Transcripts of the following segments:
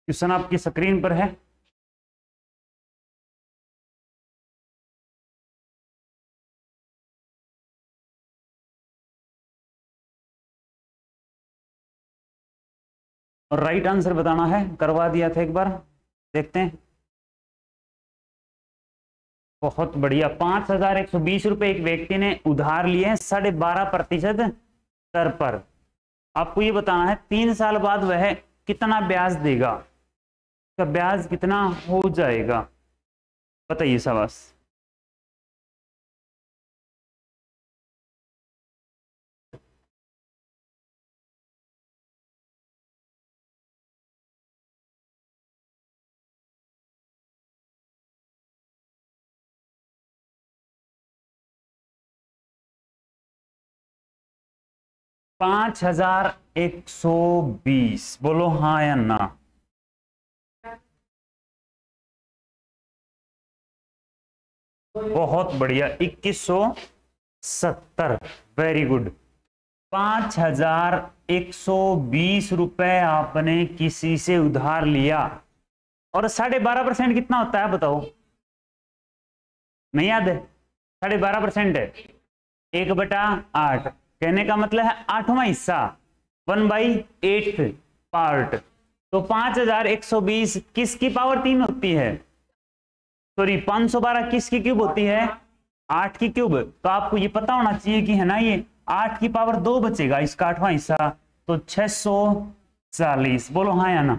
Question आपकी screen पर है। और राइट आंसर बताना है, करवा दिया था एक बार, देखते हैं। बहुत बढ़िया, 5,120 रुपए एक व्यक्ति ने उधार लिए हैं 12.5% दर पर। आपको ये बताना है 3 साल बाद वह कितना ब्याज देगा, का ब्याज कितना हो जाएगा, बताइए शाबाश। $5,120, बोलो हाँ या ना। बहुत बढ़िया, 2170, वेरी गुड। 5,120 रुपए आपने किसी से उधार लिया, और 12.5% कितना होता है बताओ, नहीं याद है? 12.5% है 1/8, कहने का मतलब है 8वां हिस्सा, 1/8 पार्ट। तो 5,120 किसकी पावर 3 होती है, सॉरी 512 किसकी क्यूब होती है, 8 की क्यूब। तो आपको ये पता होना चाहिए कि है ना, ये 8 की पावर 2 बचेगा, इसका 8वां हिस्सा, तो 640, बोलो हाँ या ना।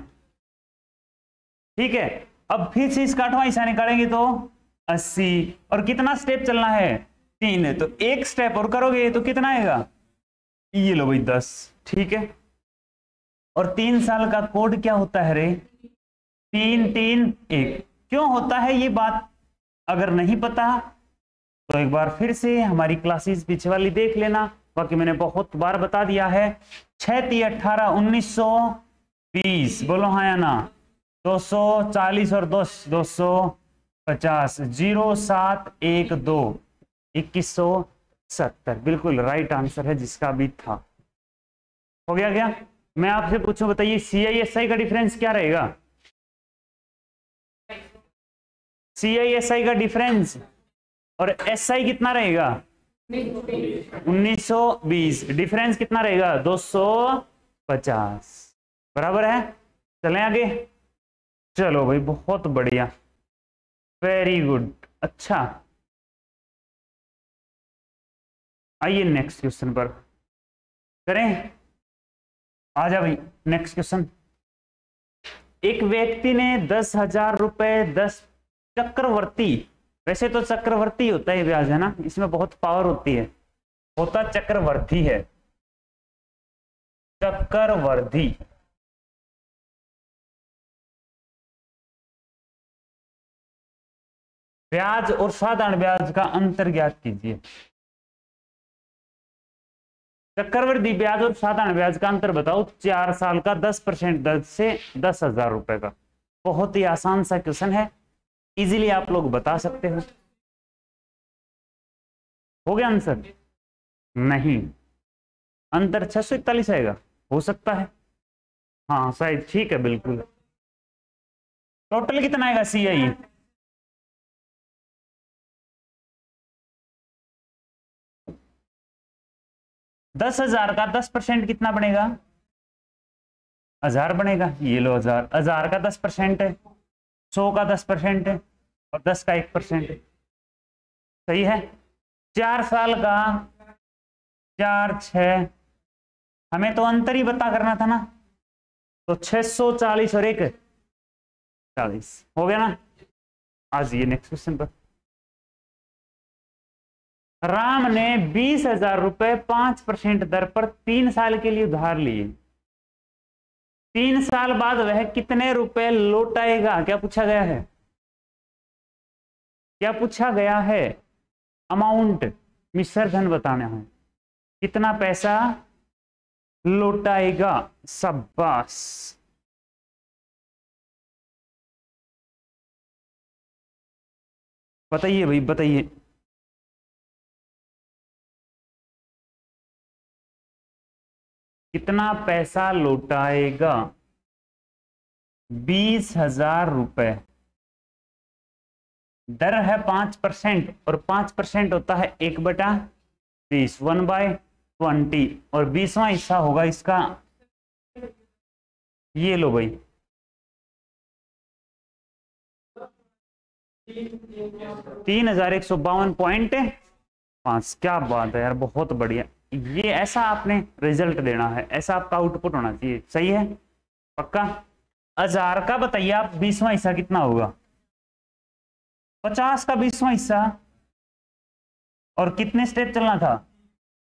ठीक है, अब फिर से इसका 8वां हिस्सा निकालेंगे तो 80, और कितना स्टेप चलना है, 3, तो एक स्टेप और करोगे तो कितना आएगा, ये लो भाई 10। ठीक है, और 3 साल का कोड क्या होता है रे, 3-3-1। क्यों होता है ये बात अगर नहीं पता तो एक बार फिर से हमारी क्लासेस पीछे वाली देख लेना, बाकी मैंने बहुत बार बता दिया है। 6-3-18 1920, बोलो हाँ या ना। 240 और 250, 0712 2170, बिल्कुल राइट आंसर है जिसका भी था। हो गया क्या? मैं आपसे पूछूं, बताइए CISI का डिफरेंस क्या रहेगा, CISI का डिफरेंस और SI कितना रहेगा, 1920, डिफरेंस कितना रहेगा 250, बराबर है। चलें आगे, चलो भाई बहुत बढ़िया, वेरी गुड। अच्छा आइए नेक्स्ट क्वेश्चन पर करें, आ जा भाई नेक्स्ट क्वेश्चन। एक व्यक्ति ने 10,000 रुपए 10 चक्रवर्ती, वैसे तो चक्रवर्ती होता है ब्याज, है ना, इसमें बहुत पावर होती है, होता चक्रवर्ती है, चक्रवर्ती। ब्याज और साधारण ब्याज का अंतर ज्ञात कीजिए। चक्रवृद्धि ब्याज और साधारण ब्याज का अंतर बताओ, 4 साल का 10% दर से 10,000 रुपए का। बहुत ही आसान सा क्वेश्चन है, इजीली आप लोग बता सकते हो। हो गया आंसर? नहीं, अंतर 641 आएगा, हो सकता है, हाँ शायद, ठीक है बिल्कुल। टोटल कितना आएगा CI, 10,000 का 10% कितना बनेगा, 1,000 बनेगा, ये लो 1,000, 1,000 का 10% है, 100 का 10% है, और 10 का 1%। सही है। 4 साल का 4-6, हमें तो अंतर ही पता करना था ना, तो 640 और 140, हो गया ना। आज ये नेक्स्ट क्वेश्चन पर, राम ने 20,000 रुपए 5% दर पर 3 साल के लिए उधार लिए, 3 साल बाद वह कितने रुपए लौटाएगा, क्या पूछा गया है, क्या पूछा गया है, अमाउंट, मिश्र धन बताना है, कितना पैसा लौटाएगा, शाबाश। बताइए भाई बताइए, कितना पैसा लौटाएगा, 20,000 रुपए। दर है 5% और 5% होता है 1/20, 1/20, और 20वां हिस्सा होगा इसका, ये लो भाई 3,152.5। क्या बात है यार, बहुत बढ़िया। ये ऐसा आपने रिजल्ट देना है, ऐसा आपका आउटपुट होना चाहिए। सही है, पक्का। 1000 का बताइए आप 20वां हिस्सा कितना होगा? 50 का 20वां हिस्सा। और कितने स्टेप चलना था?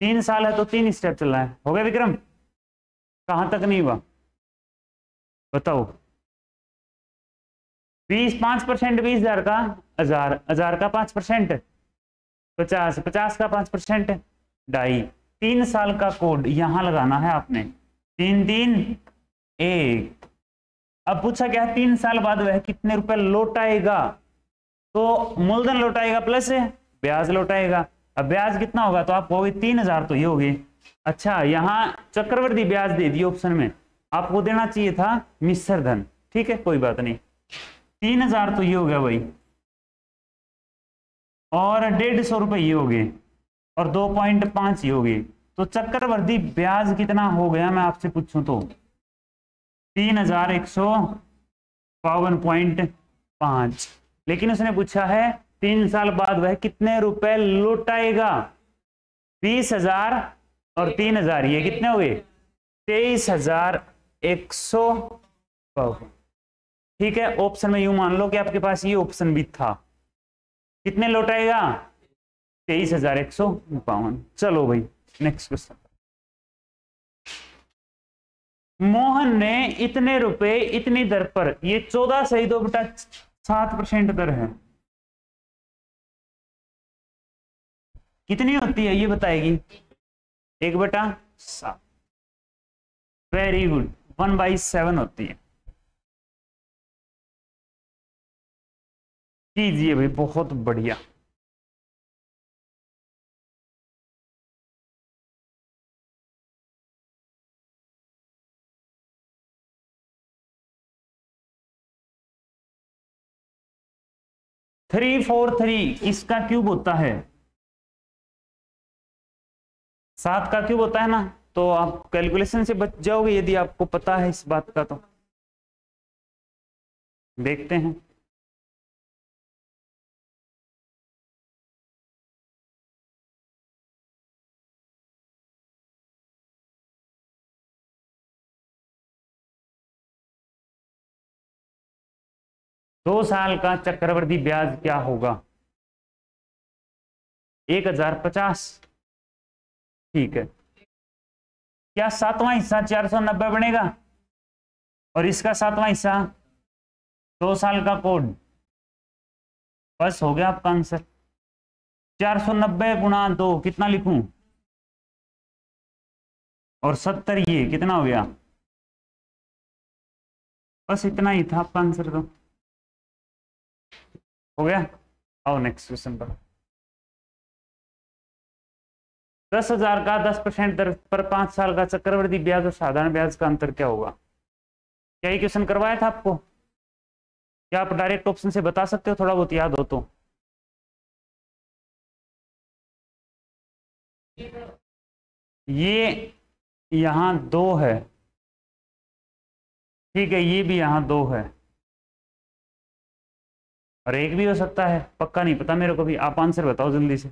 3 साल है तो 3 स्टेप चलना है। हो गया विक्रम? कहां तक नहीं हुआ बताओ? 5% 20,000 का 1000, 1000 का 5% 50, 50 का 5% 2.5। 3 साल का कोड यहां लगाना है आपने। 3 3 1। अब पूछा क्या है, 3 साल बाद वह कितने रुपए लौटाएगा? तो मूलधन लौटाएगा प्लस ब्याज लौटाएगा। अब ब्याज कितना होगा? तो आप कहोगे 3,000 तो ये होगी। अच्छा, यहां चक्रवृद्धि ब्याज दे दिए ऑप्शन में, आपको देना चाहिए था मिश्र धन। ठीक है, कोई बात नहीं। 3,000 तो ये हो गया भाई, और 150 रुपए ये हो गए, और 2.5 ये हो गए। तो चक्रवृद्धि ब्याज कितना हो गया मैं आपसे पूछूं तो? 3,152.5। लेकिन उसने पूछा है 3 साल बाद वह कितने रुपए लौटाएगा। 20,000 और 3,000 ये कितने हुए? 23,152। ठीक है, ऑप्शन में यूं मान लो कि आपके पास ये ऑप्शन भी था। कितने लौटाएगा? 23,152। चलो भाई नेक्स्ट क्वेश्चन। मोहन ने इतने रुपए इतनी दर पर, ये 14/2/7% दर है। कितनी होती है ये बताएगी? 1/7। वेरी गुड, 1/7 होती है। कीजिए भाई, बहुत बढ़िया। थ्री 4 3 इसका क्यूब होता है, 7 का क्यूब होता है ना। तो आप कैलकुलेशन से बच जाओगे यदि आपको पता है इस बात का। तो देखते हैं। दो साल का चक्रवृद्धि ब्याज क्या होगा? 1,050। ठीक है, क्या 7वां हिस्सा 490 बनेगा? और इसका 7वां हिस्सा 2 साल का कोड। बस हो गया आपका आंसर। 490 गुणा 2 कितना लिखूं? और 70 ये कितना हो गया? बस इतना ही था आपका आंसर। तो हो गया। आओ नेक्स्ट क्वेश्चन पर। 10,000 का 10% दर पर 5 साल का चक्रवृद्धि ब्याज और साधारण ब्याज का अंतर क्या होगा? क्या ये क्वेश्चन करवाया था आपको? क्या आप डायरेक्ट ऑप्शन से बता सकते हो, थोड़ा बहुत याद हो तो? ये यहां 2 है, ठीक है, ये भी यहां 2 है, और एक भी हो सकता है, पक्का नहीं पता मेरे को भी। आप आंसर बताओ जल्दी से,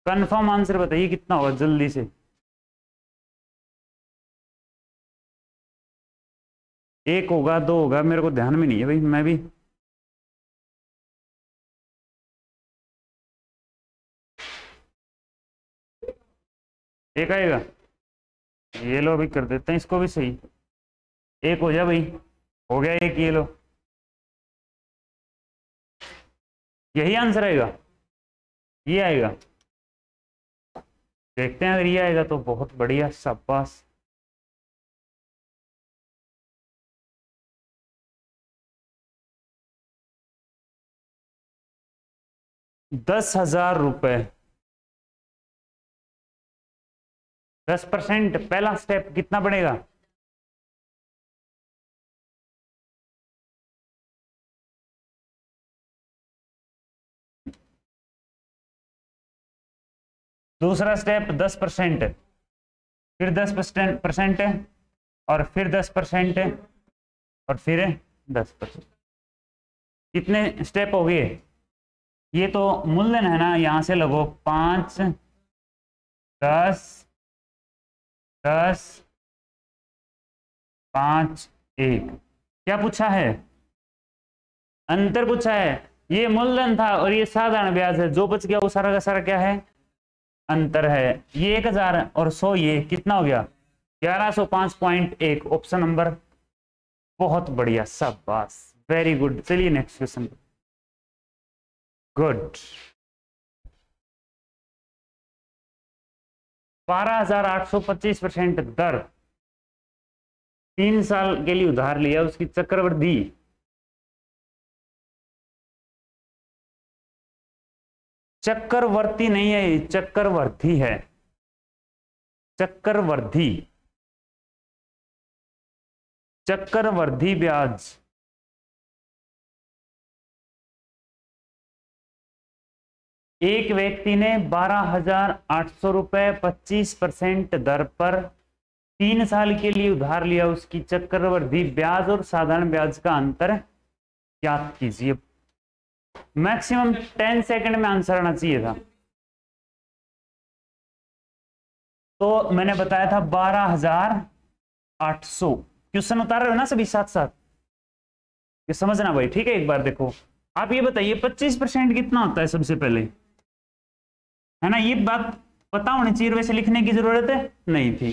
कंफर्म आंसर बताइए कितना होगा जल्दी से। एक होगा, 2 होगा, मेरे को ध्यान में नहीं है भाई, मैं भी। एक आएगा, ये लो अभी कर देते हैं इसको भी सही। एक हो जाए भाई, हो गया एक, ये लो, यही आंसर आएगा, ये आएगा। देखते हैं, अगर ये आएगा तो बहुत बढ़िया, शाबाश। ₹10,000, 10% पहला स्टेप कितना पड़ेगा? दूसरा स्टेप 10%, फिर 10% और फिर 10% और फिर 10%। कितने स्टेप हो गए? ये तो मूलधन है ना, यहां से लगो 5, 10, 10, 5, 1। क्या पूछा है? अंतर पूछा है। ये मूलधन था और ये साधारण ब्याज है, जो बच गया वो सारा का सारा क्या है? अंतर है। ये 1000 और 100, ये कितना हो गया? 1105.1। Option number. बहुत बढ़िया, शाबाश, वेरी गुड। चलिए नेक्स्ट क्वेश्चन। गुड। 12,825% दर 3 साल के लिए उधार लिया, उसकी चक्रवृद्धि चक्रवर्ती नहीं है, चक्रवर्ती है। चक्रवर्धी, चक्रवर्धी ब्याज एक व्यक्ति ने 12,800 रुपए 25% दर पर 3 साल के लिए उधार लिया, उसकी चक्रवृद्धि ब्याज और साधारण ब्याज का अंतर ज्ञात कीजिए। मैक्सिमम 10 सेकंड में आंसर आना चाहिए था। तो मैंने बताया था 12,800। क्वेश्चन उतार रहे हो ना सभी साथ साथ? ये समझना भाई, ठीक है। एक बार देखो, आप ये बताइए 25% कितना होता है सबसे पहले, है ना? ये बात पता होनी चाहिए, वैसे लिखने की जरूरत है नहीं थी,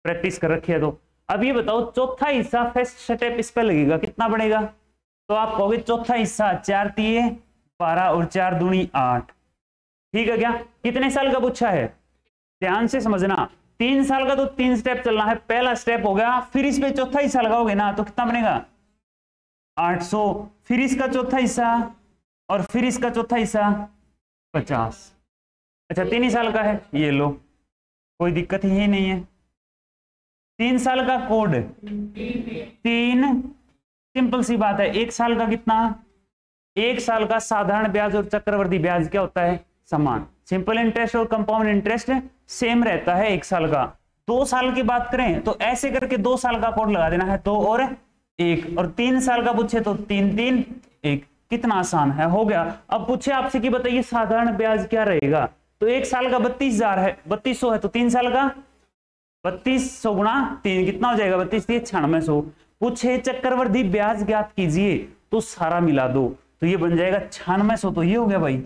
प्रैक्टिस कर रखी है। तो अब ये बताओ, चौथा हिस्सा फर्स्ट स्टेप इस पे लगेगा, कितना बढ़ेगा? तो आप कहोगे चौथा हिस्सा 4 तिये 12 और 4 दूनी 8। ठीक है क्या? कितने साल का पूछा है? ध्यान से समझना। 3 साल का तो 3 स्टेप चलना है। पहला स्टेप हो गया, फिर इस पे चौथा हिस्सा लगाओगे ना, तो कितना बनेगा? 800। फिर इसका चौथा हिस्सा और फिर इसका चौथा हिस्सा 50। अच्छा, 3 ही साल का है, ये लो, कोई दिक्कत ही नहीं है। 3 साल का कोड 3, सिंपल सी बात है। 1 साल का कितना? 1 साल का साधारण ब्याज और चक्रवृद्धि ब्याज क्या होता है? समान। सिंपल इंटरेस्ट और कंपाउंड इंटरेस्ट सेम रहता है 1 साल का। 2 साल की बात करें तो ऐसे करके 2 साल का कोड लगा देना है, 2 और 1। और 3 साल का पूछे तो 3, 3, 1। कितना आसान है, हो गया। अब पूछे आपसे कि बताइए साधारण ब्याज क्या रहेगा, तो 1 साल का 32,000 है, 3200 है, तो 3 साल का 3200 गुणा 3 कितना हो जाएगा? 32 9600। पूछे चक्रवृद्धि ब्याज ज्ञात कीजिए, तो सारा मिला दो, तो ये बन जाएगा 9600, तो ये हो गया भाई,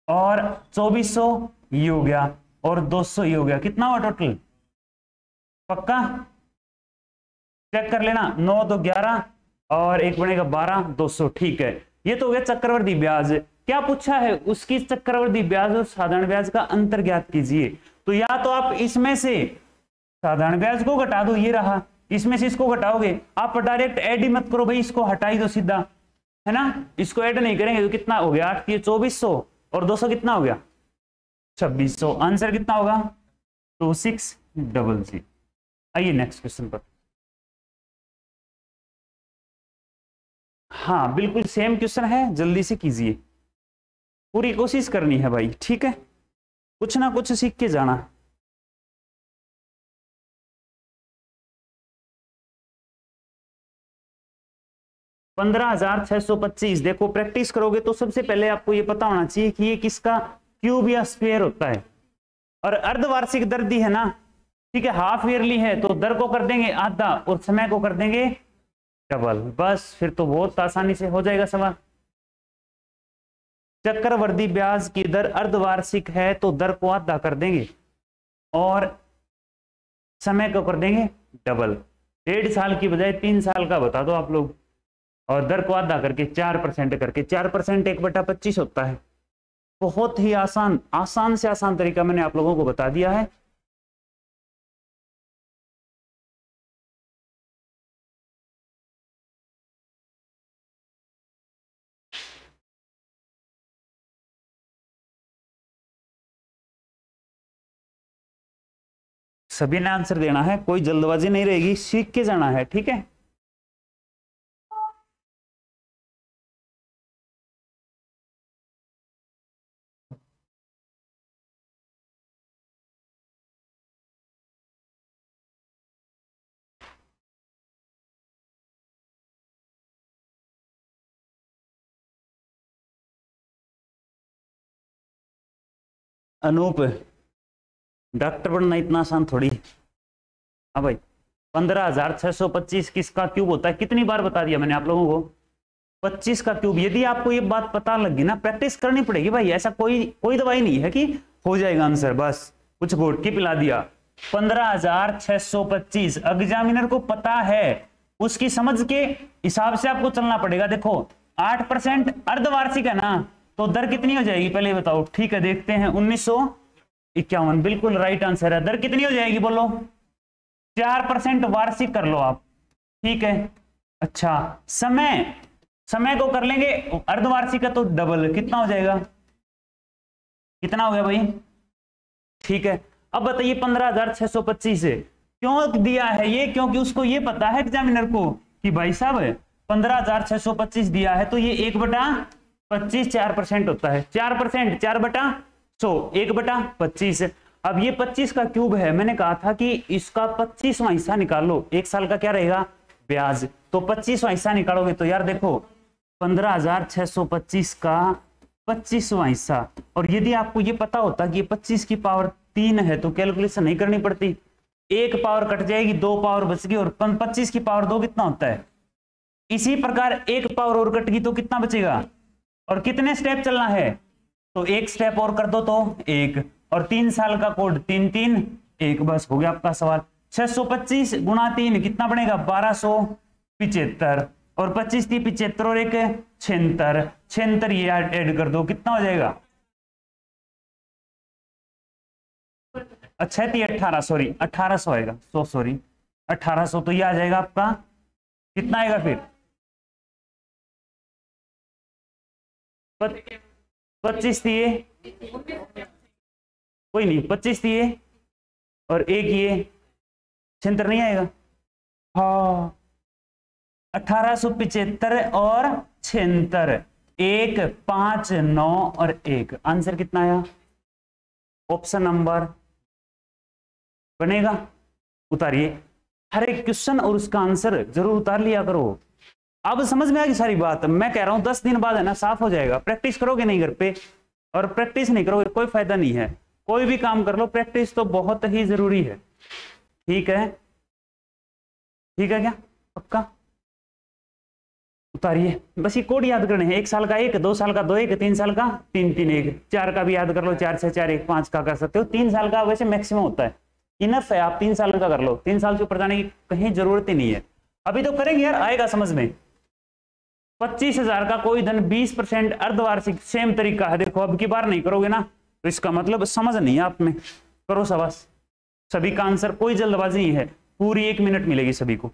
और 2400 ये हो गया, और 200 ये हो गया। कितना हुआ टोटल? पक्का चेक कर लेना। 9 तो 11 और 1 बनेगा 12, 200। ठीक है, ये तो हो गया चक्रवृद्धि ब्याज। क्या पूछा है? उसकी चक्रवृद्धि ब्याज और साधारण ब्याज का अंतर ज्ञात कीजिए। तो या तो आप इसमें से साधारण ब्याज को घटा दो, ये रहा, इसमें से इसको घटाओगे। आप डायरेक्ट ऐड ही मत करो भाई, इसको हटा ही दो सीधा, है ना? इसको ऐड नहीं करेंगे तो कितना हो गया? 8 2400 और 200 कितना हो गया? 2600। आंसर कितना होगा? 2600। आइए नेक्स्ट क्वेश्चन पर। हाँ बिल्कुल सेम क्वेश्चन है, जल्दी से कीजिए, पूरी कोशिश करनी है भाई, ठीक है? कुछ ना कुछ सीख के जाना। $15,625। देखो प्रैक्टिस करोगे तो सबसे पहले आपको ये पता होना चाहिए कि ये किसका क्यूब या स्क्वायर होता है। और अर्धवार्षिक दर दी है ना, ठीक है, हाफ ईयरली है, तो दर को कर देंगे आधा और समय को कर देंगे डबल। बस फिर तो बहुत आसानी से हो जाएगा सवाल। चक्रवृद्धि ब्याज की दर अर्धवार्षिक है तो दर को आधा कर देंगे और समय को कर देंगे डबल। 1.5 साल की बजाय 3 साल का बता दो आप लोग, और दर को आधा करके 4% करके, 4% 1/25 होता है। बहुत ही आसान, आसान से आसान तरीका मैंने आप लोगों को बता दिया है। सभी ने आंसर देना है, कोई जल्दबाजी नहीं रहेगी, सीख के जाना है, ठीक है? अनूप, डॉक्टर बनना इतना आसान थोड़ी। हाँ भाई, 15,625 किसका क्यूब होता है? कितनी बार बता दिया मैंने आप लोगों को? 25 का क्यूब। यदि आपको ये बात पता लगी ना, प्रैक्टिस करनी पड़ेगी भाई। ऐसा कोई दवाई नहीं है कि हो जाएगा आंसर, बस कुछ घोट के पिला दिया। 15,625 एग्जामिनर को पता है, उसकी समझ के हिसाब से आपको चलना पड़ेगा। देखो 8% अर्धवार्षिक है ना, तो दर कितनी हो जाएगी पहले बताओ? ठीक है, देखते हैं। 1951 बिल्कुल राइट आंसर है। दर कितनी हो जाएगी बोलो? 4% वार्षिक कर लो आप, ठीक है। अच्छा, समय को कर लेंगे, अर्धवार्षिक है तो डबल, कितना हो जाएगा? कितना हो गया भाई? ठीक है। अब बताइए 15,625 क्यों दिया है ये? क्योंकि उसको ये पता है एग्जामिनर को कि भाई साहब 15,625 दिया है तो ये 1/25 4% होता है। 4%, 4/100, 1/25। अब ये 25 का क्यूब है, मैंने कहा था कि इसका 25वां हिस्सा निकालो। एक साल का क्या रहेगा? ब्याज। तो 25वां हिस्सा निकालोगे तो यार देखो 15,625 का 25वां हिस्सा, और यदि आपको ये पता होता कि ये 25 की पावर 3 है तो कैलकुलेशन नहीं करनी पड़ती। एक पावर कट जाएगी, 2 पावर बच गई, और 25 की पावर 2 कितना होता है? इसी प्रकार एक पावर और कट गई तो कितना बचेगा? और कितने स्टेप चलना है? तो एक स्टेप और कर दो तो 1, और 3 साल का कोड 3 3 1, बस हो गया आपका सवाल। 625 गुणा 3 कितना बनेगा? 1275, और 25 थी 75 और 1 76, 76 ये ऐड कर दो, कितना हो जाएगा? अच्छा थी 18, सॉरी 1800 आएगा, सॉरी 1800। तो ये आ जाएगा आपका, कितना आएगा फिर? 25 थी ये, कोई नहीं, 25 थी ये, और एक ये 76 नहीं आएगा? हाँ, 1875 और 76, 1 5 9 और 1, आंसर कितना आया? ऑप्शन नंबर बनेगा। उतारिए हर एक क्वेश्चन और उसका आंसर जरूर उतार लिया करो। अब समझ में आ गई सारी बात? मैं कह रहा हूं 10 दिन बाद है ना साफ हो जाएगा। प्रैक्टिस करोगे नहीं घर पे, और प्रैक्टिस नहीं करोगे कोई फायदा नहीं है। कोई भी काम कर लो, प्रैक्टिस तो बहुत ही जरूरी है। ठीक है, ठीक है, क्या पक्का? उतारिए, बस ये कोड याद करने हैं। 1 साल का 1, 2 साल का 2 1, 3 साल का 3 3 1, 4 का भी याद कर लो, 4 6 4 1, 5 का कर सकते हो। 3 साल का वैसे मैक्सिमम होता है, इनफ है, आप 3 साल का कर लो। 3 साल से ऊपर जाने की कहीं जरूरत ही नहीं है। अभी तो करेंगे यार, आएगा समझ में। 25,000 का कोई धन 20% अर्धवार्षिक, सेम तरीका है। देखो अब की बार नहीं करोगे ना तो इसका मतलब समझ नहीं है आप में। करो शाबाश, सभी का आंसर, कोई जल्दबाजी नहीं है। पूरी 1 मिनट मिलेगी सभी को,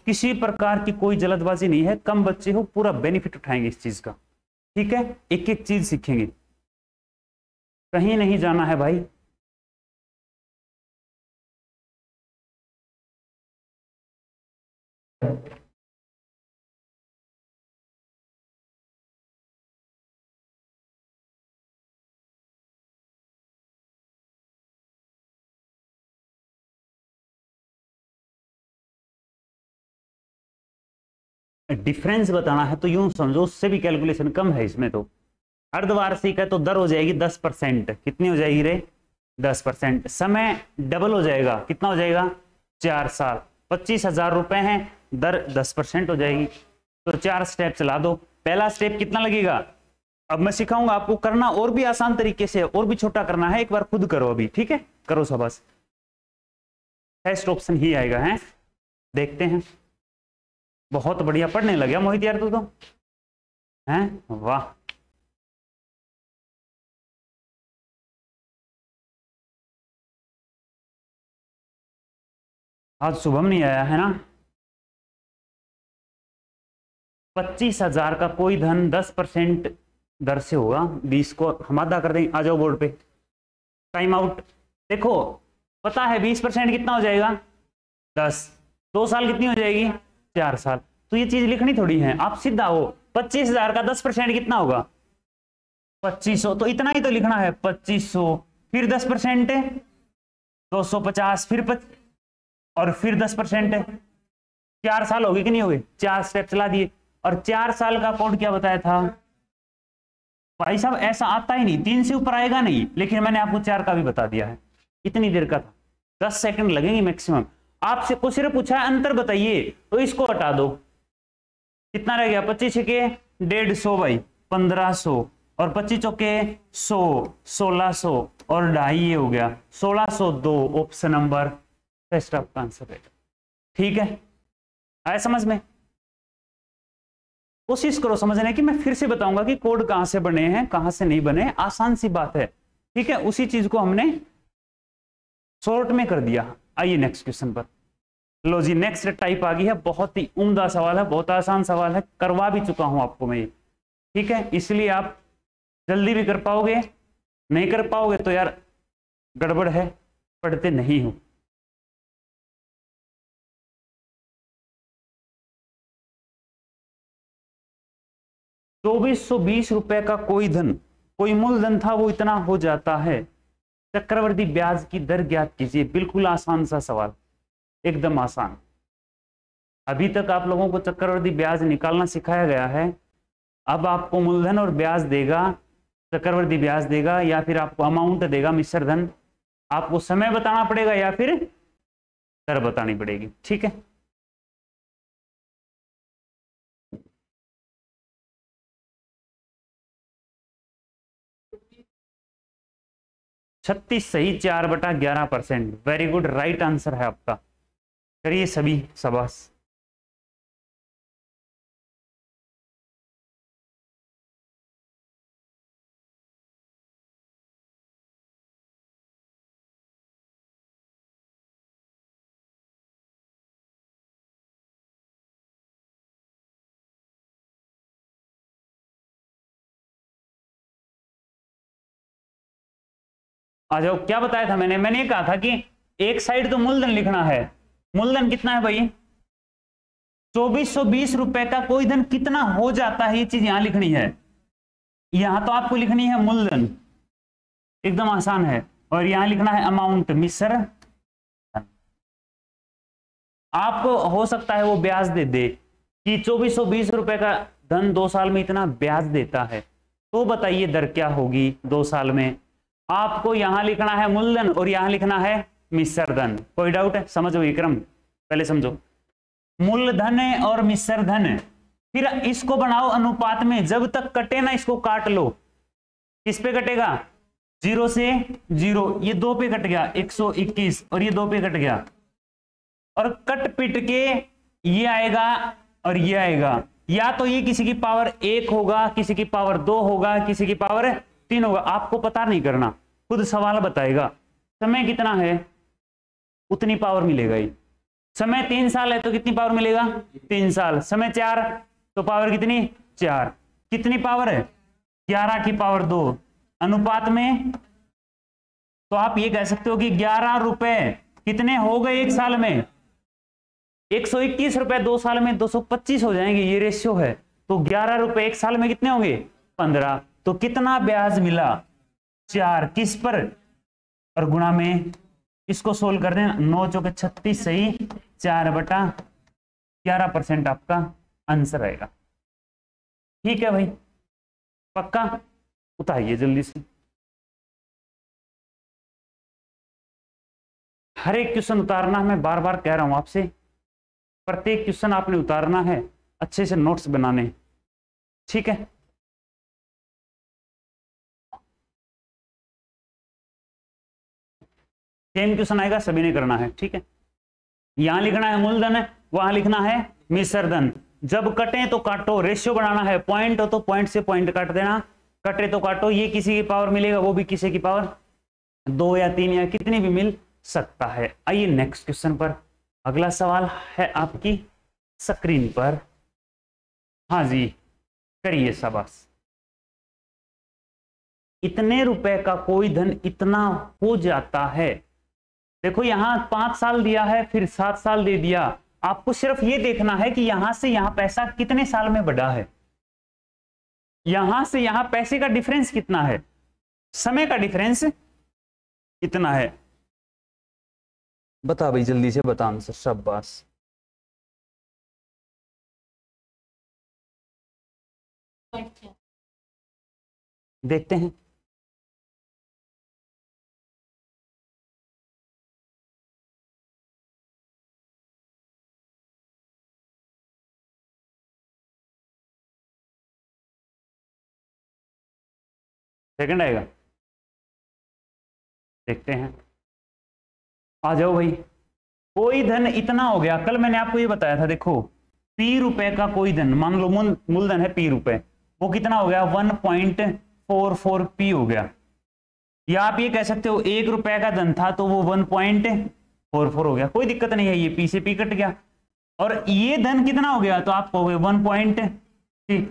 किसी प्रकार की कोई जल्दबाजी नहीं है। कम बच्चे हो, पूरा बेनिफिट उठाएंगे इस चीज का। ठीक है, एक एक चीज सीखेंगे, कहीं नहीं जाना है भाई। डिफरेंस बताना है तो यूं समझो, उससे भी कैलकुलेशन कम है इसमें। तो अर्धवार्षिक है तो दर हो जाएगी 10%। कितनी हो जाएगी रे? 10%। समय डबल हो जाएगा, कितना हो जाएगा? 4 साल। 25,000 रुपए हैं, दर 10% हो जाएगी। तो 4 स्टेप चला दो। पहला स्टेप कितना लगेगा? अब मैं सिखाऊंगा आपको करना और भी आसान तरीके से, और भी छोटा करना है। एक बार खुद करो अभी, ठीक है? करो शाबाश। फर्स्ट ऑप्शन ही आएगा है, देखते हैं। बहुत बढ़िया, पढ़ने लग गया मोहित यार तू तो, हैं? वाह, आज शुभम नहीं आया है ना। 25,000 का कोई धन 10% दर से होगा। 20 को हम आधा कर देंगे। आ जाओ बोर्ड पे, टाइम आउट। देखो पता है 20% कितना हो जाएगा? 10। 2 साल कितनी हो जाएगी? 4 साल। तो ये चीज लिखनी थोड़ी है, आप सीधा हो। 25,000 का 10% कितना होगा? 2500। तो इतना ही तो लिखना है, 2500, फिर 10% 250, और फिर 10%। 4 साल हो गए कि नहीं हो गए? 4 स्टेप चला दिए। और 4 साल का कोड क्या बताया था? भाई साहब ऐसा आता ही नहीं, 3 से ऊपर आएगा नहीं, लेकिन मैंने आपको 4 का भी बता दिया है। इतनी देर का था, 10 सेकंड लगेंगे मैक्सिमम। आपसे को सिर्फ पूछा है अंतर बताइए, तो इसको हटा दो, कितना रह गया, 25 के 150 भाई 1500 और 25 चौके 100, 1600 और 2.5 ये हो गया 1602। ऑप्शन नंबर बेस्ट आपका आंसर है। ठीक है, आया समझ में? कोशिश करो समझने की। मैं फिर से बताऊंगा कि कोड कहां से बने हैं कहां से नहीं बने, आसान सी बात है। ठीक है, उसी चीज को हमने शॉर्ट में कर दिया। आइए नेक्स्ट क्वेश्चन पर। लो जी, नेक्स्ट टाइप आ गई है, बहुत ही उम्दा सवाल है, बहुत आसान सवाल है, करवा भी चुका हूं आपको मैं ये। ठीक है, इसलिए आप जल्दी भी कर पाओगे, नहीं कर पाओगे तो यार गड़बड़ है, पढ़ते नहीं हो। ₹2420 का कोई धन, कोई मूलधन था, वो इतना हो जाता है, चक्रवृद्धि ब्याज की दर ज्ञात कीजिए। बिल्कुल आसान सा सवाल, एकदम आसान। अभी तक आप लोगों को चक्रवृद्धि ब्याज निकालना सिखाया गया है, अब आपको मूलधन और ब्याज देगा, चक्रवृद्धि ब्याज देगा, या फिर आपको अमाउंट देगा मिश्र धन। आपको समय बताना पड़ेगा या फिर दर बतानी पड़ेगी। ठीक है, छत्तीस सही, 4/11%। वेरी गुड, राइट आंसर है आपका। करिए सभी, शाबाश। आ जाओ, क्या बताया था मैंने ये कहा था कि एक साइड तो मूलधन लिखना है। मूलधन कितना है भाई? ₹2420 का कोई धन कितना हो जाता है, ये चीज यहां लिखनी है। यहां तो आपको लिखनी है मूलधन, एकदम आसान है, और यहां लिखना है अमाउंट, मिश्र धन। आपको हो सकता है वो ब्याज दे कि ₹2420 का धन 2 साल में इतना ब्याज देता है, तो बताइए दर क्या होगी 2 साल में। आपको यहां लिखना है मूलधन और यहां लिखना है मिश्र धन। कोई डाउट है? समझो विक्रम, पहले समझो। मूलधन और मिश्र धन, फिर इसको बनाओ अनुपात में, जब तक कटे ना इसको काट लो। किस पे कटेगा? 0 से 0, ये 2 पे कट गया 121, और ये 2 पे कट गया, और कट पिट के ये आएगा और ये आएगा। या तो ये किसी की पावर 1 होगा, किसी की पावर 2 होगा, किसी की पावर 3 होगा, आपको पता नहीं करना, खुद सवाल बताएगा। समय कितना है उतनी पावर मिलेगा ही। समय 3 साल है तो कितनी पावर मिलेगा? 3 साल। समय 4 तो पावर कितनी? 4। कितनी पावर है? 11 की पावर 2 अनुपात में। तो आप ये कह सकते हो कि 11 रुपए कितने हो गए एक साल में? 121 रुपए 2 साल में 225 हो जाएंगे, ये रेशियो है। तो 11 रुपए एक साल में कितने होंगे? 15। तो कितना ब्याज मिला? 4। किस पर? और गुणा में, इसको सोल्व कर देना, 9 चौके 36 सही, 4/11% आपका आंसर आएगा। ठीक है भाई, पक्का? उतारिए जल्दी से। हर एक क्वेश्चन उतारना, मैं बार बार कह रहा हूं आपसे, प्रत्येक क्वेश्चन आपने उतारना है, अच्छे से नोट्स बनाने। ठीक है, सेम क्वेश्चन आएगा, सभी ने करना है। ठीक है, यहां लिखना है मूलधन है, वहां लिखना है मिश्र धन। जब कटे तो काटो, रेशियो बनाना है, पॉइंट हो तो पॉइंट से पॉइंट काट देना, कटे तो काटो। ये किसी की पावर मिलेगा, वो भी किसी की पावर 2 या 3 या कितनी भी मिल सकता है। आइए नेक्स्ट क्वेश्चन पर। अगला सवाल है आपकी स्क्रीन पर। हाँ जी, करिए, शाबाश। इतने रुपए का कोई धन इतना हो जाता है। देखो यहां 5 साल दिया है, फिर 7 साल दे दिया। आपको सिर्फ ये देखना है कि यहां से यहां पैसा कितने साल में बढ़ा है, यहां से यहां पैसे का डिफरेंस कितना है, समय का डिफरेंस कितना है। बता भाई, जल्दी से बता आंसर, शाबाश। देखते हैं। सेकंड आएगा, देखते हैं। आ जाओ भाई। कोई धन इतना हो गया, कल मैंने आपको ये बताया था, देखो पी रुपए का कोई धन, मान लो मूलधन है पी रुपए, वो कितना हो गया 1.44 पी हो गया। या आप ये कह सकते हो 1 रुपए का धन था तो वो 1.44 हो गया, कोई दिक्कत नहीं है, ये पी से पी कट गया। और ये धन कितना हो गया तो आप कहोगे 1.3।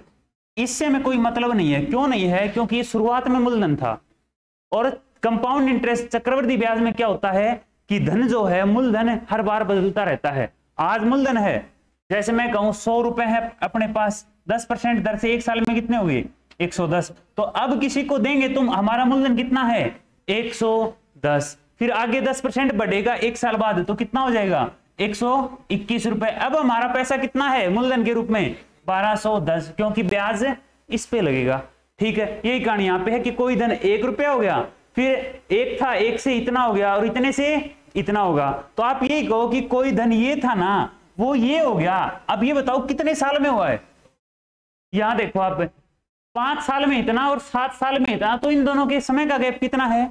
इससे में कोई मतलब नहीं है, क्यों नहीं है, क्योंकि ये शुरुआत में मूलधन था। और कंपाउंड इंटरेस्ट चक्रवृद्धि ब्याज में क्या होता है कि धन जो है, मूलधन हर बार बदलता रहता है। आज मूलधन है, जैसे मैं कहूं 100 रुपए है अपने पास, 10% दर से 1 साल में कितने हो गए 110। तो अब किसी को देंगे तुम, हमारा मूलधन कितना है 110, फिर आगे 10% बढ़ेगा 1 साल बाद तो कितना हो जाएगा 121 रुपए। अब हमारा पैसा कितना है मूलधन के रूप में 1210, क्योंकि ब्याज इस पे लगेगा। ठीक है, यही कहानी यहाँ पे है कि कोई धन 1 रुपया हो गया, फिर एक था, एक से इतना हो गया और इतने से इतना होगा। तो आप यही कहो कि कोई धन ये था ना, वो ये हो गया। अब ये बताओ कितने साल में हुआ है, यहां देखो आप 5 साल में इतना और 7 साल में इतना, तो इन दोनों के समय का गैप कितना है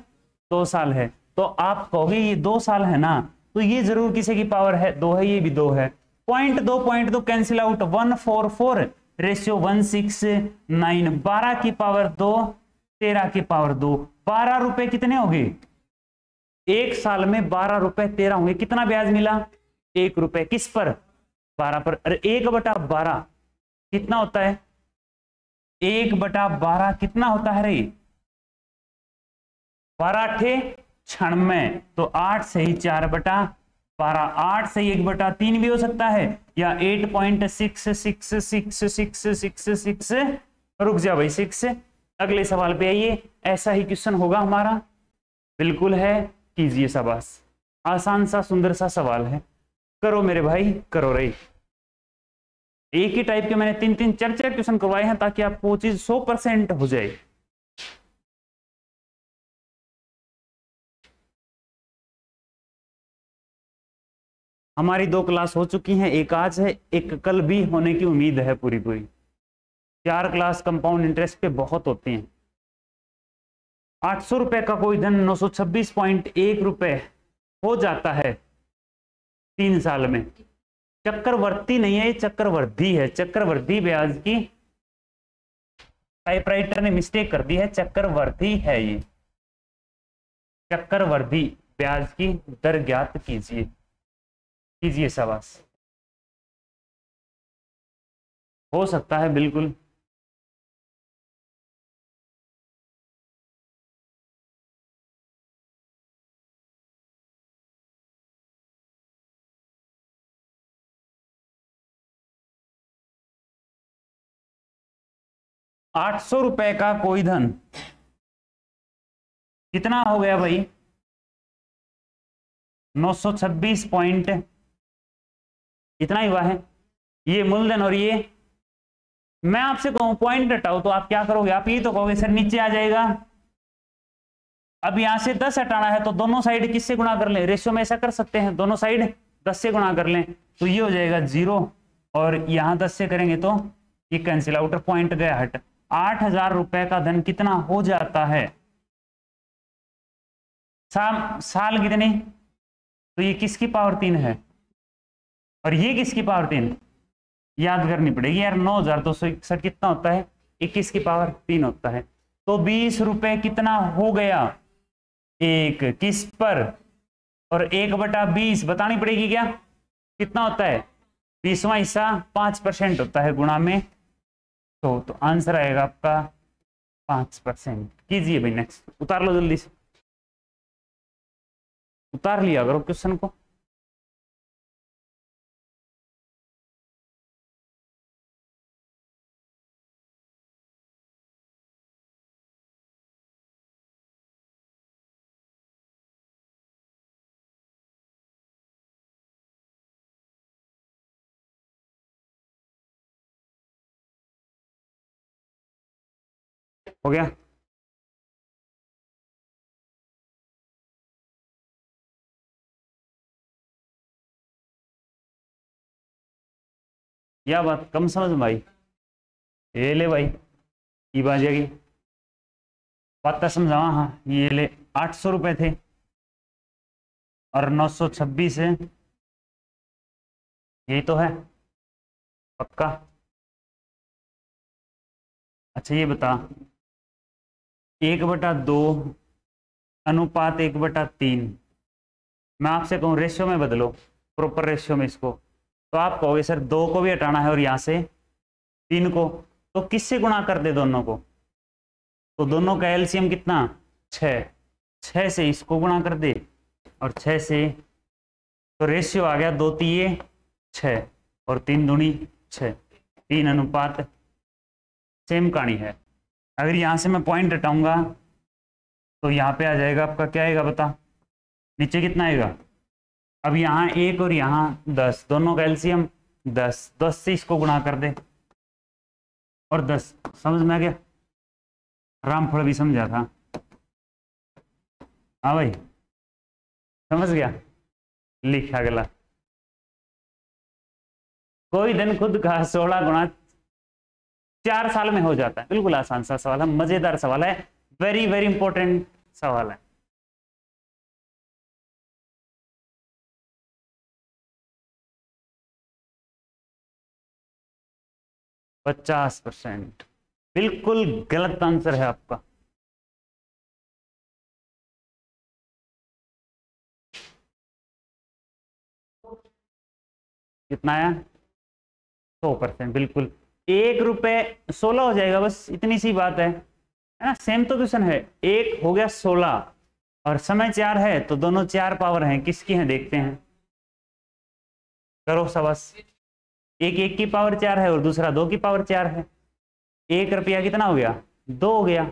2 साल है। तो आप कहोगे ये 2 साल है ना, तो ये जरूर किसी की पावर है 2 है, ये भी 2 है। पॉइंट दो कैंसिल आउट, 144 रेशियो 169, 12 की पावर 2, 13 की पावर 2, 12 रुपए कितने हो गए 1 साल में, 12 रुपए 13 होंगे। कितना ब्याज मिला 1 रुपए, किस पर 12 पर। अरे 1/12 कितना होता है, 1/12 कितना होता है रे 12 अट्ठे 96, तो 8 से ही 4/12, 8 से ही 1/3 भी हो सकता है, या 8.666666, रुक जा भाई 6। अगले सवाल पे आइए, ऐसा ही क्वेश्चन होगा हमारा, बिल्कुल है, कीजिए शाबाश। आसान सा सुंदर सा सवाल है, करो मेरे भाई करो रे। एक ही टाइप के मैंने 3-3 4-4 क्वेश्चन करवाए हैं ताकि आपको वो चीज 100% हो जाए। हमारी 2 क्लास हो चुकी हैं, एक आज है, एक कल भी होने की उम्मीद है पूरी पूरी। 4 क्लास कंपाउंड इंटरेस्ट पे बहुत होती हैं। 800 रुपए का कोई धन 926.1 रुपए हो जाता है 3 साल में। चक्रवर्ती नहीं है, चक्रवर्धी है, चक्रवर्धी ब्याज की, टाइपराइटर ने मिस्टेक कर दी है, चक्रवर्ती है ये। चक्रवर्धी ब्याज की दर ज्ञात कीजिए, कीजिए शाबाश। हो सकता है बिल्कुल। ₹800 का कोई धन कितना हो गया भाई 926 पॉइंट, इतना ही हुआ है ये मूलधन। और ये मैं आपसे कहूं पॉइंट हटाओ तो आप क्या करोगे, आप ये तो कहोगे सर नीचे आ जाएगा। अब यहां से 10 हटाना है तो दोनों साइड किससे गुणा कर लें, रेशियो में ऐसा कर सकते हैं, दोनों साइड 10 से गुणा कर लें तो ये हो जाएगा 0, और यहां 10 से करेंगे तो ये कैंसिल आउट, पॉइंट गया हट। 8,000 रुपए का धन कितना हो जाता है साल कितने, तो ये किसकी पावर 3 है और ये किसकी पावर 3 याद करनी पड़ेगी यार। 9,261 कितना होता है 21 की पावर 3 होता है। तो 20 रुपए कितना हो गया एक किस पर, और 1/20 बतानी पड़ेगी क्या कितना होता है, 20वां हिस्सा 5% होता है गुणा में, तो आंसर आएगा आपका 5%। कीजिए भाई नेक्स्ट, उतार लो जल्दी से, उतार लिया करो क्वेश्चन को। हो गया या बात कम समझ में भाई, ये ले भाई, ये बात जाएगी बात समझावा। हाँ ये ले 800 रुपए थे और 926 है, यही तो है पक्का। अच्छा ये बता, 1/2 अनुपात 1/3, मैं आपसे कहूँ रेशियो में बदलो, प्रॉपर रेशियो में इसको, तो आप कहोगे सर 2 को भी हटाना है और यहाँ से 3 को, तो किससे गुणा कर दे दोनों को, तो दोनों का एलसीएम कितना 6, 6 से इसको गुणा कर दे और 6 से, तो रेशियो आ गया 2 तिये 6 और 3 दूनी 6, 3 अनुपात, सेम कहानी है। अगर यहाँ से मैं पॉइंट हटाऊंगा तो यहाँ पे आ जाएगा आपका, क्या आएगा बता, नीचे कितना आएगा, अब यहाँ 1 और यहाँ 10, दोनों का एलसीएम 10, 10 से इसको गुणा कर दे और 10, समझ में आ गया, रामफल भी समझा था, हाँ भाई समझ गया, लिख अगला, कोई दिन खुद का 16 गुणा 4 साल में हो जाता है। बिल्कुल आसान सा सवाल है, मजेदार सवाल है, वेरी वेरी इंपॉर्टेंट सवाल है। %50, बिल्कुल गलत आंसर है आपका। कितना आया 100%, बिल्कुल 1 रुपए 16 हो जाएगा, बस इतनी सी बात है ना, सेम तो क्वेश्चन है, 1 हो गया 16 और समय 4 है, तो दोनों 4 पावर हैं, किसकी हैं देखते हैं, करो सबस, एक 1 की पावर 4 है और दूसरा 2 की पावर 4 है, 1 रुपया कितना हो गया 2 हो गया,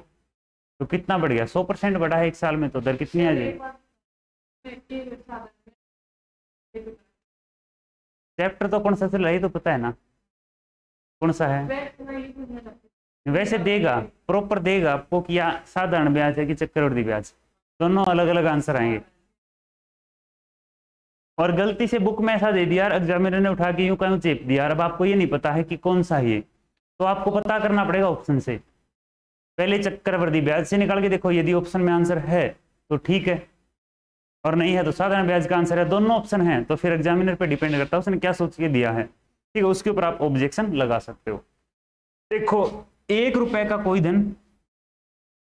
तो कितना बढ़ गया 100% बढ़ा है 1 साल में, तो दर कितनी आ जाएगी, चैप्टर तो कौन सा चल रहा है तो पता है ना, कौन सा है, वैसे देगा प्रॉपर देगा आपको कि या साधारण ब्याज है कि चक्रवृद्धि ब्याज, दोनों अलग अलग आंसर आएंगे। और गलती से बुक में ऐसा दे दिया एग्जामिनर ने उठा के यूं कहीं चेप दिया, अब आपको ये नहीं पता है कि कौन सा है, तो आपको पता करना पड़ेगा ऑप्शन से, पहले चक्रवृद्धि ब्याज से निकाल के देखो, यदि ऑप्शन में आंसर है तो ठीक है और नहीं है तो साधारण ब्याज का आंसर है, दोनों ऑप्शन है तो फिर एग्जामिनर पे डिपेंड करता है उसने क्या सोच के दिया है, ठीक है, उसके ऊपर आप ऑब्जेक्शन लगा सकते हो। देखो 1 रुपए का कोई धन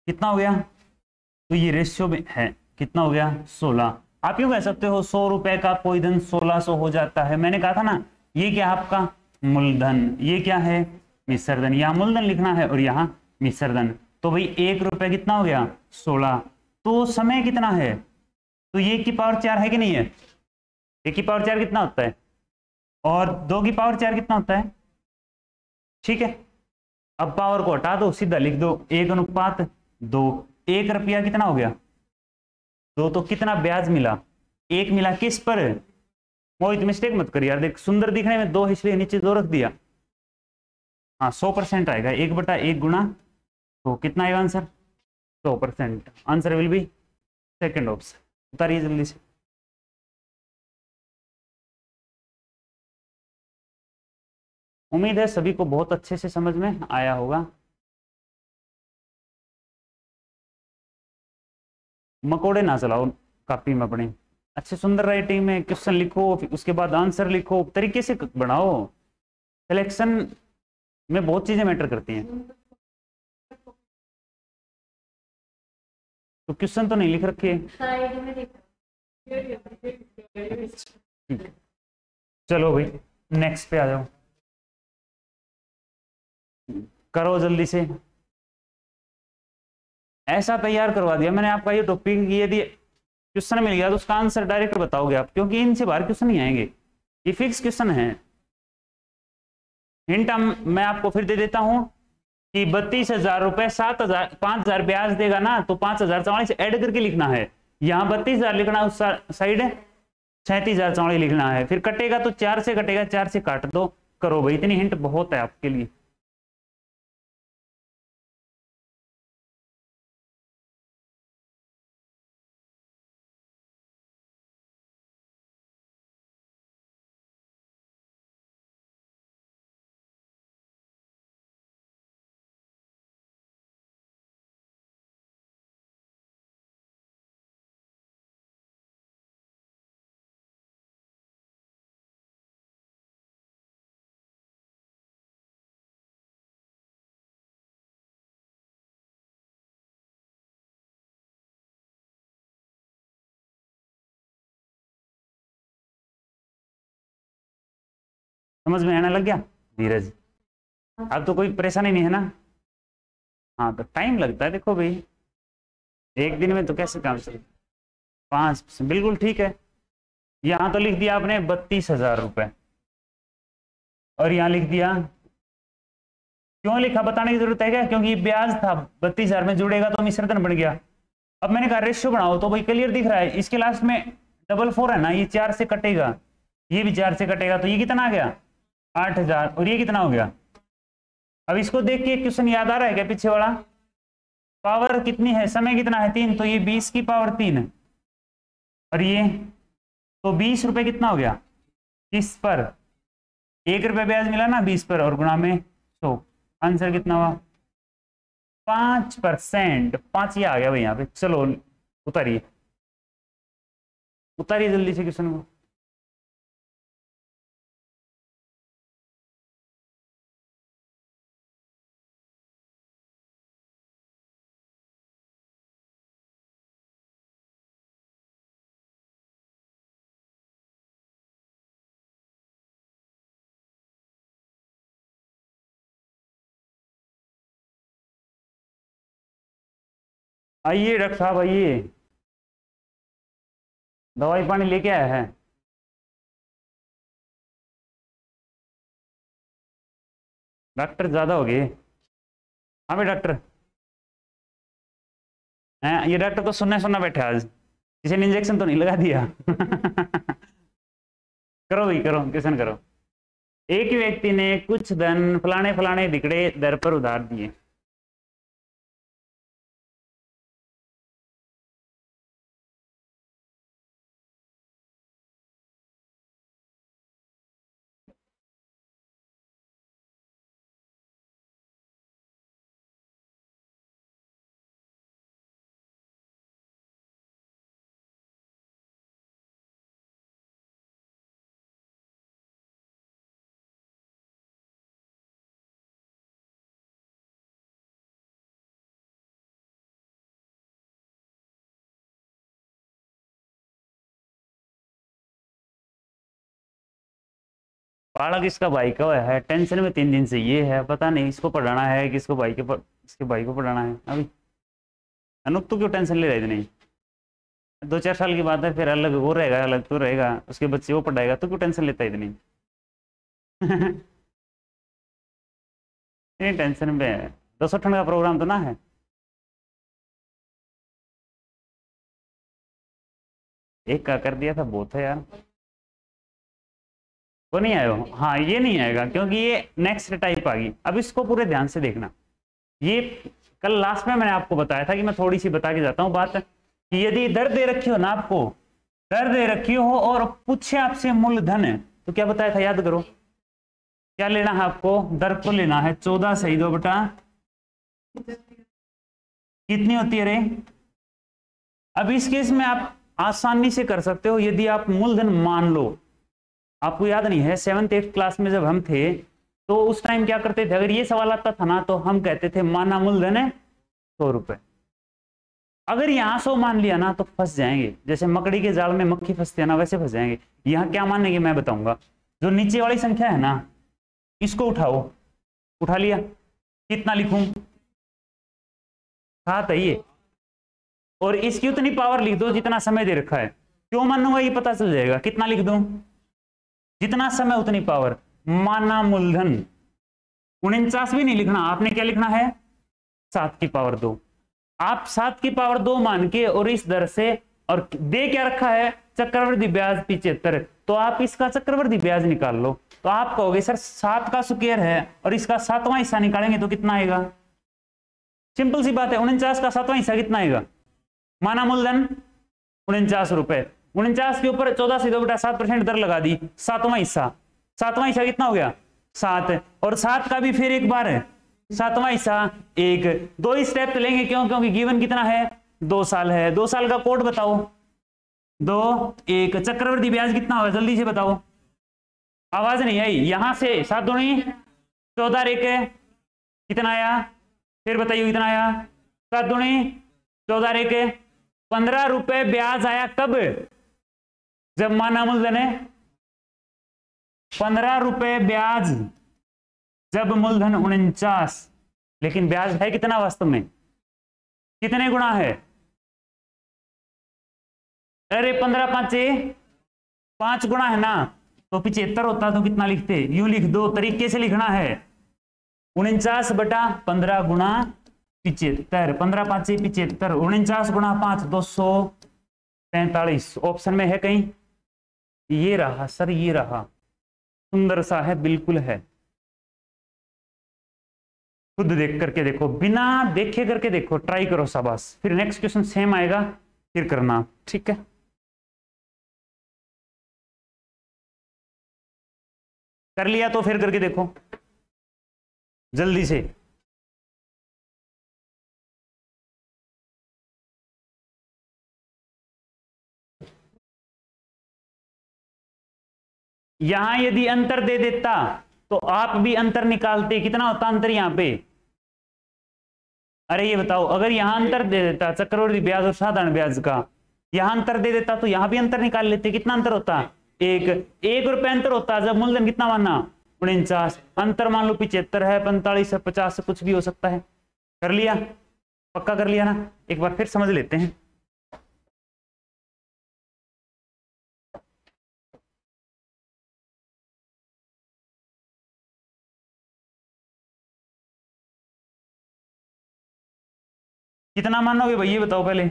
कितना हो गया, तो ये रेशियो में है, कितना हो गया 16, आप यूं कह सकते हो 100 रुपए का कोई धन 1600 हो जाता है, मैंने कहा था ना ये क्या आपका मूलधन, ये क्या है मिश्र धन, यहाँ मूलधन लिखना है और यहाँ मिश्र धन, तो भाई 1 रुपए कितना हो गया 16, तो समय कितना है, तो ये की पावर 4 है कि नहीं है, 1 की पावर 4 कितना होता है और 2 की पावर 4 कितना होता है, ठीक है, अब पावर को हटा दो सीधा लिख दो 1/2, 1 रुपया कितना हो गया 2, तो कितना ब्याज मिला 1 मिला, किस पर, मोहित मिस्टेक मत कर यार, देख सुंदर दिखने में 2 इसलिए नीचे 2 रख दिया, हाँ 100% आएगा, 1/1 गुणा, तो कितना आएगा answer 100%, answer will be second option, उतारिए जल्दी से। उम्मीद है सभी को बहुत अच्छे से समझ में आया होगा। मकोड़े ना चलाओ कॉपी में अपने, अच्छे सुंदर राइटिंग में क्वेश्चन लिखो, फिर उसके बाद आंसर लिखो, तरीके से बनाओ, सिलेक्शन में बहुत चीजें मैटर करती हैं, तो क्वेश्चन तो नहीं लिख रखे, चलो भाई नेक्स्ट पे आ जाओ, करो जल्दी से, ऐसा तैयार करवा दिया मैंने आपका ये टॉपिक, यदि क्वेश्चन मिल गया तो उसका आंसर डायरेक्ट बताओगे आप, क्योंकि इनसे बाहर क्वेश्चन नहीं आएंगे, ये फिक्स क्वेश्चन है। हिंट मैं आपको फिर दे देता हूं कि 32,000 रुपए 7,000 5,000 ब्याज देगा ना, तो 5,044 ऐड करके लिखना है, यहाँ 32,000 लिखना, उस साइड 37,044 लिखना है, फिर कटेगा तो 4 से कटेगा, 4 से काट दो, करो भाई, इतनी हिंट बहुत है आपके लिए। समझ में आने लग गया धीरज? अब तो कोई परेशानी नहीं है ना? हाँ तो टाइम लगता है, देखो भाई एक दिन में तो कैसे काम चले। 5%, बिल्कुल ठीक है। यहाँ तो लिख दिया आपने 32,000 रुपए, और यहाँ लिख दिया, क्यों लिखा बताने की जरूरत है क्या? क्योंकि ब्याज था 32,000 में जुड़ेगा तो मिश्रधन बन गया। अब मैंने कहा रेशियो बनाओ, तो भाई क्लियर दिख रहा है, इसके लास्ट में 4 है ना, ये 4 से कटेगा, ये भी 4 से कटेगा, तो ये कितना आ गया 8,000, और ये कितना हो गया। अब इसको देख के क्वेश्चन याद आ रहा है क्या पीछे वाला? पावर कितनी है, समय कितना है 3, तो ये 20 की पावर 3 है, और ये तो 20 रुपए कितना हो गया इस पर, 1 रुपये ब्याज मिला ना 20 पर, और गुणा में 100, आंसर कितना हुआ 5%। 5 ये आ गया भाई यहाँ पे। चलो उतारिए, उतारिए जल्दी से क्वेश्चन को। आइए डॉक्टर साहब आइए, दवाई पानी लेके आया है? डॉक्टर ज्यादा हो गए। हाँ भाई डॉक्टर हैं, ये डॉक्टर तो सुनना सुनना बैठे आज, किसी ने इंजेक्शन तो नहीं लगा दिया? करो भाई करो, क्वेश्चन करो। एक व्यक्ति ने कुछ धन फलाने फलाने बिगड़े दर पर उधार दिए। बालक इसका भाई का है, टेंशन में 3 दिन से ये है, पता नहीं इसको पढ़ाना है कि इसको भाई के इसके भाई को पढ़ाना है। अभी अनूप तो क्यों टेंशन ले रहे थे? नहीं 2-4 साल की बात है, फिर अलग वो रहेगा, अलग तो रहेगा, उसके बच्चे वो पढ़ाएगा, तो क्यों टेंशन लेता है इतनी? नहीं टेंशन में है, 200 ठंड का प्रोग्राम तो ना है। एक का कर दिया था, बहुत है यार। वो नहीं आयो, हाँ ये नहीं आएगा क्योंकि ये नेक्स्ट टाइप आ गई। अब इसको पूरे ध्यान से देखना, ये कल लास्ट में मैंने आपको बताया था कि मैं थोड़ी सी बता के जाता हूँ बात, कि यदि दर दे रखी हो ना, आपको दर दे रखी हो और पूछे आपसे मूलधन है, तो क्या बताया था याद करो, क्या लेना है आपको? दर को लेना है 14 सही 2 बटा कितनी होती है रे? अब इस केस में आप आसानी से कर सकते हो, यदि आप मूलधन मान लो। आपको याद नहीं है 7th 8th क्लास में जब हम थे तो उस टाइम क्या करते थे, अगर ये सवाल आता था ना तो हम कहते थे माना मूलधन है 100 रुपए। अगर यहाँ 100 मान लिया ना तो फंस जाएंगे, जैसे मकड़ी के जाल में मक्खी फंसते हैं ना, वैसे फंस जाएंगे। यहाँ क्या मानेंगे मैं बताऊंगा। जो नीचे वाली संख्या है ना, इसको उठाओ, उठा लिया, कितना लिखूं 7 है ये, और इसकी उतनी पावर लिख दो जितना समय दे रखा है। क्यों मानूंगा ये पता चल जाएगा, कितना लिख दूं, जितना समय उतनी पावर। माना मूलधन 49 भी नहीं लिखना, आपने क्या लिखना है 7 की पावर 2। आप 7 की पावर 2 मान के और इस दर से, और दे क्या रखा है चक्रवृद्धि ब्याज 75, तो आप इसका चक्रवृद्धि ब्याज निकाल लो। तो आप कहोगे सर 7 का स्क्वायर है और इसका 7वां हिस्सा निकालेंगे तो कितना आएगा? सिंपल सी बात है, 49 का 7वां हिस्सा कितना आएगा? माना मूलधन 49 रुपए, 49 के ऊपर 14 से 2 बटा 7% दर लगा दी, 7वां हिस्सा, 7वां हिस्सा कितना हो गया 7, और 7 का भी फिर एक बार है 7वां हिस्सा 1। 2 स्टेप लेंगे, क्यों? क्योंकि गिवन कितना है 2 साल है। 2 साल का कोड बताओ, 2 1। चक्रवृद्धि ब्याज कितना होगा जल्दी से बताओ, आवाज नहीं आई यहां से। 7 दूनी 14 1 कितना आया, फिर बताइए कितना आया? 7 दूनी 14 1 15 रुपए ब्याज आया। कब? जब माना मूलधन है 15 रुपए ब्याज जब मूलधन 49, लेकिन ब्याज है कितना वास्तव में, कितने गुना है? अरे 15 पांचे 5 गुना है ना, तो 75 होता तो कितना लिखते? यूं लिख दो, तरीके से लिखना है 49 बटा 15 गुना 75, 15 पांचे 75, 49 गुना 5 243। ऑप्शन में है कहीं? ये रहा सर, ये रहा, सुंदर सा है, बिल्कुल है। खुद देख करके देखो, बिना देखे करके देखो, ट्राई करो शाबाश। फिर नेक्स्ट क्वेश्चन सेम आएगा, फिर करना, ठीक है? कर लिया तो फिर करके देखो जल्दी से। यहां यदि अंतर दे देता तो आप भी अंतर निकालते, कितना होता अंतर यहां पे? अरे ये बताओ, अगर यहां अंतर दे देता चक्रवृद्धि ब्याज और साधारण ब्याज का, यहां अंतर दे देता तो यहां भी अंतर निकाल लेते, कितना अंतर होता? 1 रुपए अंतर होता। जब मूलधन कितना मानना? 49, अंतर मान लो 75 है, 45 है, 50 से कुछ भी हो सकता है। कर लिया? पक्का कर लिया ना? एक बार फिर समझ लेते हैं। कितना मानोगे भाई ये बताओ पहले।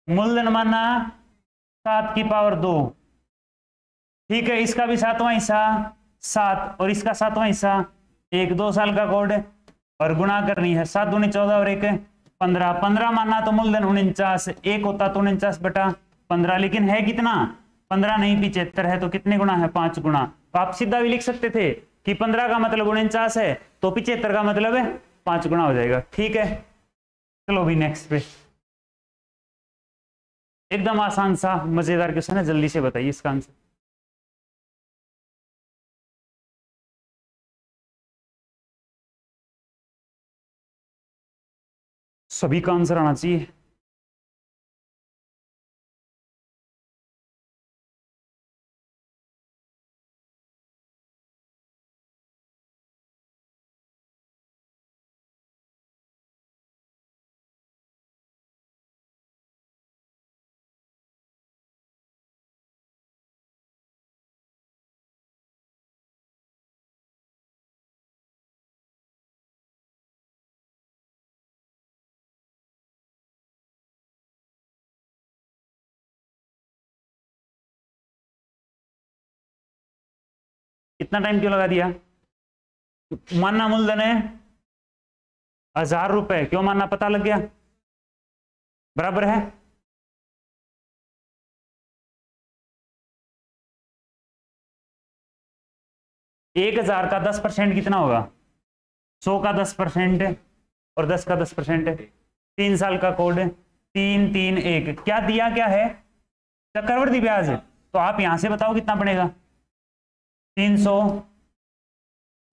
मूलधन माना 7 की पावर 2, ठीक है। इसका भी 7वां हिस्सा 7 और इसका 7वां हिस्सा 1, 2 साल का कोड और गुणा करनी है। 7 दूनी 14 और 1 15, 15 माना तो मूलधन 49, 1 होता तो 49 बटा 15, लेकिन है कितना? 15 नहीं 75 है, तो कितने गुना है? 5 गुना। तो आप सीधा भी लिख सकते थे कि 15 का मतलब 49 है, तो 75 का मतलब है 5 गुना हो जाएगा, ठीक है। चलो भी नेक्स्ट पे, एकदम आसान सा मजेदार क्वेश्चन है, जल्दी से बताइए इसका आंसर। सभी का आंसर आना चाहिए। इतना टाइम क्यों लगा दिया? मानना मूलधन है 1000 रुपए, क्यों मानना? पता लग गया, बराबर है। एक 1000 का 10% कितना होगा? 100 का 10% और 10 का 10%। 3 साल का कोड 3 3 1, क्या दिया क्या है? चक्रवृद्धि ब्याज। तो आप यहां से बताओ कितना पड़ेगा? 300।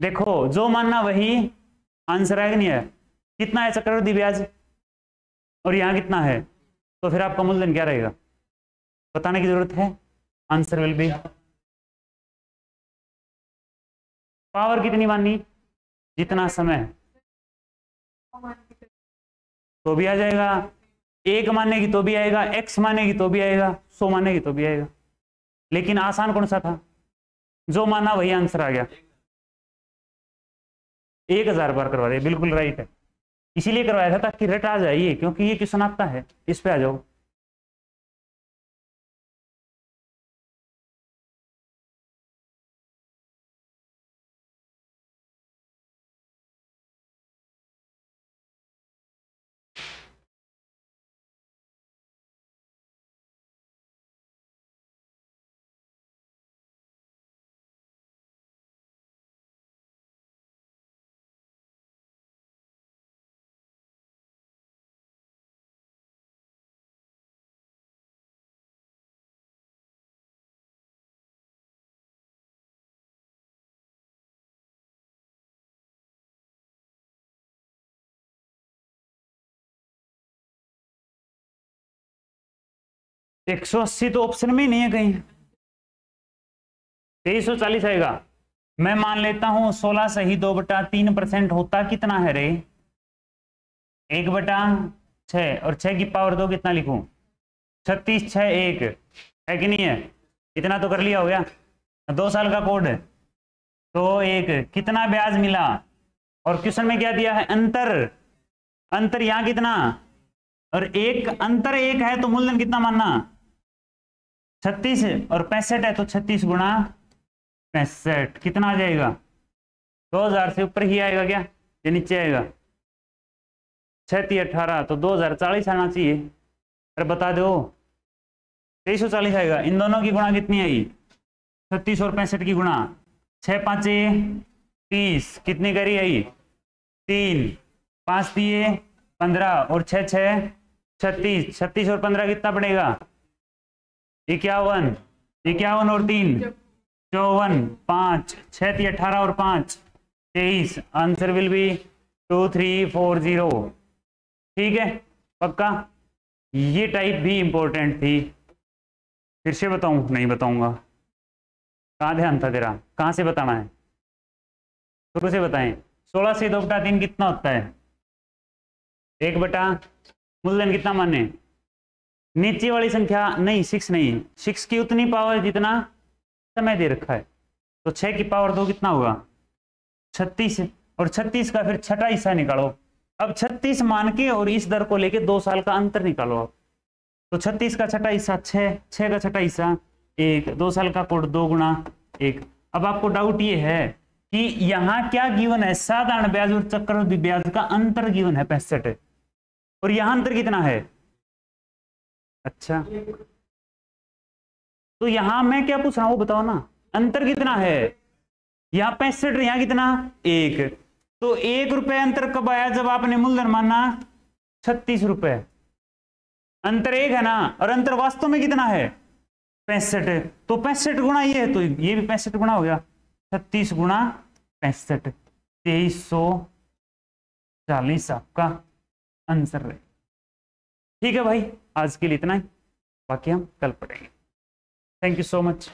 देखो जो मानना वही आंसर है कि नहीं है? कितना है चक्रवृद्धि ब्याज और यहां कितना है, तो फिर आपका मूलधन क्या रहेगा बताने की जरूरत है। आंसर विल बी, पावर कितनी माननी? जितना समय, तो भी आ जाएगा। 1 मानेगी तो भी आएगा, x मानेगी तो भी आएगा, 100 मानेगी तो भी आएगा। लेकिन आसान कौन सा था? जो माना वही आंसर आ गया। 1000 बार करवा रहे, बिल्कुल राइट है। इसीलिए करवाया था ताकि रट आ जाइए, क्योंकि ये क्वेश्चन आता है। इस पे आ जाओ। एक 180 तो ऑप्शन में ही नहीं है कहीं। 2340 आएगा। मैं मान लेता हूं 16 सही 2/3% होता कितना है रे? 1/6 और 6 की पावर 2 कितना लिखूं? 36 6 1 है कि नहीं है? इतना तो कर लिया हो गया। 2 साल का कोड है तो एक कितना ब्याज मिला, और क्वेश्चन में क्या दिया है? अंतर। अंतर यहां कितना, और एक अंतर एक है तो मूलधन कितना मानना? 36 और 65 है तो 36 गुणा 65 कितना आ जाएगा? 2000 से ऊपर ही आएगा क्या, ये नीचे आएगा? 6 3 18 तो 2040 आना चाहिए। अरे बता दो, 2340 आएगा। इन दोनों की गुणा कितनी आई? 36 और 65 की गुणा 6 5 30 कितनी करी आई? 3 5 दिए 15 और 6 6 36 36 और 15 कितना पड़ेगा? 51 51 और 3 54 5 6 3 18 और 5 23। Answer will B 2340। ठीक है पक्का? ये टाइप भी इंपॉर्टेंट थी। फिर से बताऊं? नहीं बताऊंगा। कहाँ ध्यान था तेरा? कहाँ से बताना है? शुरू से बताएं। 16 से 2/3 कितना होता है? 1 मूलधन कितना माने? नीचे वाली संख्या नहीं, 6 नहीं, 6 की उतनी पावर जितना समय दे रखा है। तो 6 की पावर 2 कितना होगा? 36, और 36 का फिर छठा हिस्सा निकालो। अब 36 मान के और इस दर को लेके 2 साल का अंतर निकालो आप। तो 36 का छठा हिस्सा 6, 6 का छठा हिस्सा 1, 2 साल का कोड 2 गुणा 1। अब आपको डाउट ये है कि यहाँ क्या गिवन है? साधारण ब्याज और चक्रवृद्धि ब्याज का अंतर गिवन है 65, और यहां अंतर कितना है? अच्छा तो यहां मैं क्या पूछ रहा हूं वो बताओ ना, अंतर कितना है? यहां 65, यहां कितना? 1। तो 1 रुपए अंतर कब आया? जब आपने मूलधन माना 36 रुपए। अंतर 1 है ना, और अंतर वास्तव में कितना है? 65। तो 65 गुणा ये है तो ये भी 65 गुणा हो गया। 36 गुणा 65 2340 आपका आंसर है। ठीक है भाई, आज के लिए इतना ही, बाकी हम कल पढ़ेंगे। Thank you so much.